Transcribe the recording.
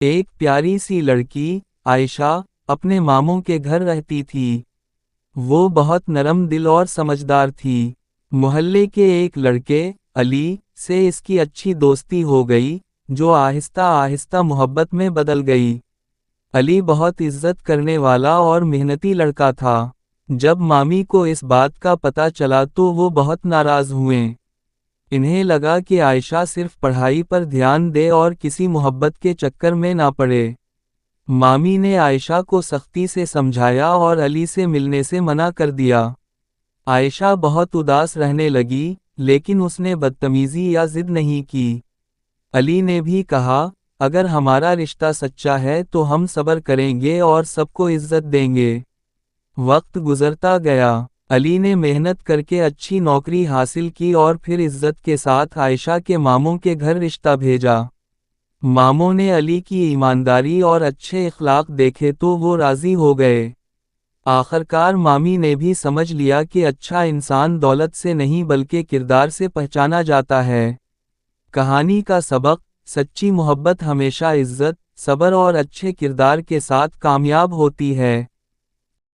ایک پیاری سی لڑکی عائشہ اپنے ماموں کے گھر رہتی تھی۔ وہ بہت نرم دل اور سمجھدار تھی۔ محلے کے ایک لڑکے علی سے اس کی اچھی دوستی ہو گئی، جو آہستہ آہستہ محبت میں بدل گئی۔ علی بہت عزت کرنے والا اور محنتی لڑکا تھا۔ جب مامی کو اس بات کا پتہ چلا تو وہ بہت ناراض ہوئیں۔ انہیں لگا کہ عائشہ صرف پڑھائی پر دھیان دے اور کسی محبت کے چکر میں نہ پڑے۔ مامی نے عائشہ کو سختی سے سمجھایا اور علی سے ملنے سے منع کر دیا۔ عائشہ بہت اداس رہنے لگی، لیکن اس نے بدتمیزی یا ضد نہیں کی۔ علی نے بھی کہا، اگر ہمارا رشتہ سچا ہے تو ہم صبر کریں گے اور سب کو عزت دیں گے۔ وقت گزرتا گیا۔ علی نے محنت کر کے اچھی نوکری حاصل کی اور پھر عزت کے ساتھ عائشہ کے ماموں کے گھر رشتہ بھیجا۔ ماموں نے علی کی ایمانداری اور اچھے اخلاق دیکھے تو وہ راضی ہو گئے۔ آخرکار مامی نے بھی سمجھ لیا کہ اچھا انسان دولت سے نہیں بلکہ کردار سے پہچانا جاتا ہے۔ کہانی کا سبق: سچی محبت ہمیشہ عزت، صبر اور اچھے کردار کے ساتھ کامیاب ہوتی ہے۔